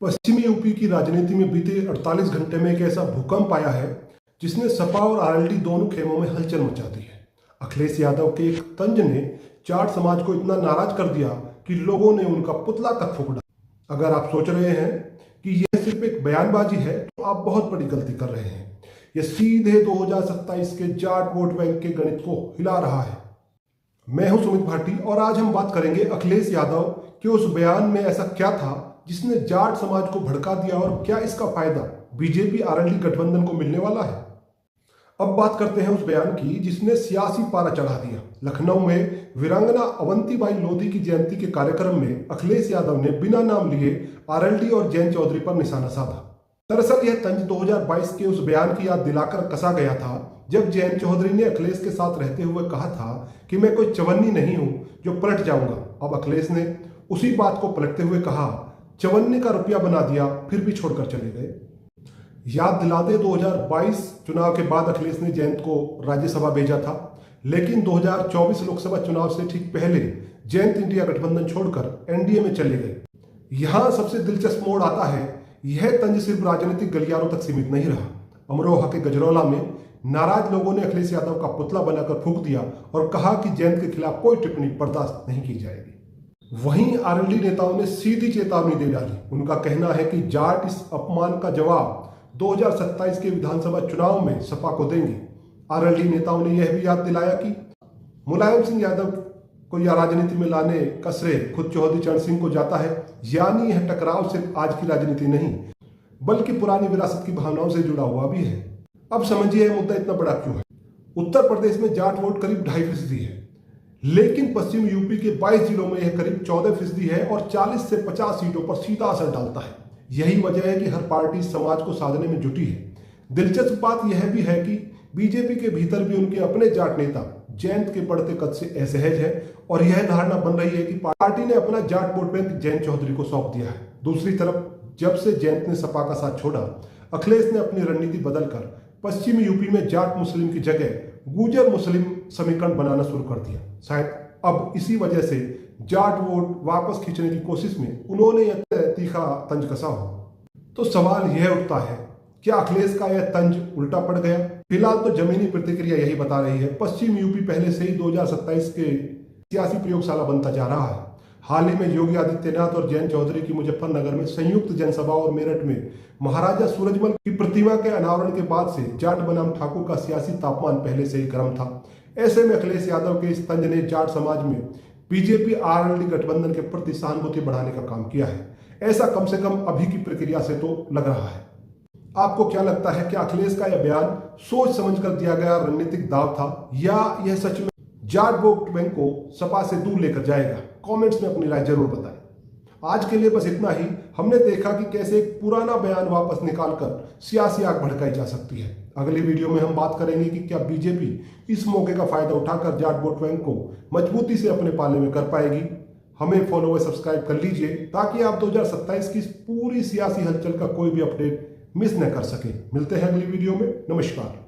पश्चिमी यूपी की राजनीति में बीते 48 घंटे में एक ऐसा भूकंप आया है जिसने सपा और आरएलडी दोनों खेमों में हलचल मचा दी है। अखिलेश यादव के एक तंज ने जाट समाज को इतना नाराज कर दिया कि लोगों ने उनका पुतला तक फूंक डाला। अगर आप सोच रहे हैं कि यह सिर्फ एक बयानबाजी है तो आप बहुत बड़ी गलती कर रहे हैं। यह सीधे 2027 के जाट वोट बैंक के गणित को हिला रहा है। मैं हूं सुमित भाटी और आज हम बात करेंगे अखिलेश यादव के उस बयान में ऐसा क्या था जिसने जाट समाज को भड़का दिया और क्या इसका फायदा बीजेपी आरएलडी गठबंधन को मिलने वाला है। अब बात करते हैं उस बयान की जिसने सियासी पारा चढ़ा दिया। लखनऊ में वीरांगना अवंतीबाई लोधी की जयंती के कार्यक्रम में अखिलेश यादव ने बिना नाम लिए आरएलडी और जयंत चौधरी पर निशाना साधा। दरअसल यह तंज 2022 के उस बयान की याद दिलाकर कसा गया था जब जयंत चौधरी ने अखिलेश के साथ रहते हुए कहा था कि मैं कोई चवन्नी नहीं हूं जो पलट जाऊंगा। अब अखिलेश ने उसी बात को पलटते हुए कहा, चवन्नी का रुपया बना दिया फिर भी छोड़कर चले गए। याद दिला दे 2022 चुनाव के बाद अखिलेश ने जयंत को राज्यसभा भेजा था, लेकिन 2024 लोकसभा चुनाव से ठीक पहले जयंत इंडिया गठबंधन छोड़कर एनडीए में चले गए। यहां सबसे दिलचस्प मोड़ आता है, यह तंज सिर्फ राजनीतिक गलियारों तक सीमित नहीं रहा। अमरोहा के गजरौला में नाराज लोगों ने अखिलेश यादव का पुतला बनाकर फूंक दिया और कहा कि जयंत के खिलाफ कोई टिप्पणी बर्दाश्त नहीं की जाएगी। वहीं आरएलडी नेताओं ने सीधी चेतावनी दे डाली। उनका कहना है कि जाट इस अपमान का जवाब 2027 के विधानसभा चुनाव में सपा को देंगे। आरएलडी नेताओं ने यह भी याद दिलाया कि मुलायम सिंह यादव को यह राजनीति में लाने का श्रेय खुद चौधरी चरण सिंह को जाता है। यानी यह टकराव सिर्फ आज की राजनीति नहीं बल्कि पुरानी विरासत की भावनाओं से जुड़ा हुआ भी है। अब समझिए यह मुद्दा इतना बड़ा क्यों है। उत्तर प्रदेश में जाट वोट करीब 2.5% है, लेकिन पश्चिम यूपी के 22 जिलों में यह करीब 14% है और 40 से 50 सीटों पर सीधा असर डालता है। यही वजह है कि हर पार्टी समाज को साधने में जुटी है। दिलचस्प बात यह भी है कि बीजेपी के भीतर भी उनके अपने जाट नेता जयंत के बढ़ते कद से असहज है और यह धारणा बन रही है कि पार्टी ने अपना जाट वोट बैंक जयंत चौधरी को सौंप दिया है। दूसरी तरफ जब से जयंत ने सपा का साथ छोड़ा, अखिलेश ने अपनी रणनीति बदलकर पश्चिमी यूपी में जाट मुस्लिम की जगह गुजर मुस्लिम समीकरण बनाना शुरू कर दिया। शायद अब इसी वजह से जाट वोट वापस खींचने की कोशिश में उन्होंने यह तीखा तंज कसा हो। तो सवाल यह उठता है, क्या अखिलेश का यह तंज उल्टा पड़ गया? फिलहाल तो जमीनी प्रतिक्रिया यही बता रही है। पश्चिम यूपी पहले से ही 2027 के सियासी प्रयोगशाला बनता जा रहा है। हाल ही में योगी आदित्यनाथ और जयंत चौधरी की मुजफ्फरनगर में संयुक्त जनसभा और मेरठ में महाराजा सूरजमल की प्रतिमा के अनावरण के बाद से जाट बनाम ठाकुर का सियासी तापमान पहले से ही गर्म था। ऐसे में अखिलेश यादव के इस तंज ने जाट समाज में बीजेपी आरएलडी गठबंधन के प्रति सहानुभूति बढ़ाने का काम किया है। ऐसा कम से कम अभी की प्रक्रिया से तो लग रहा है। आपको क्या लगता है, क्या अखिलेश का यह बयान सोच समझकर दिया गया रणनीतिक दाव था या यह सच में जाट वोट बैंक को सपा से दूर लेकर जाएगा? कमेंट्स में अपनी राय जरूर बताएं। आज के लिए बस इतना ही। हमने देखा कि कैसे एक पुराना बयान वापस निकालकर सियासी आग भड़काई जा सकती है। अगली वीडियो में हम बात करेंगे कि क्या बीजेपी इस मौके का फायदा उठाकर जाट वोट बैंक को मजबूती से अपने पाले में कर पाएगी। हमें फॉलो व सब्सक्राइब कर लीजिए ताकि आप 2027 की पूरी सियासी हलचल का कोई भी अपडेट मिस न कर सके। मिलते हैं अगली वीडियो में। नमस्कार।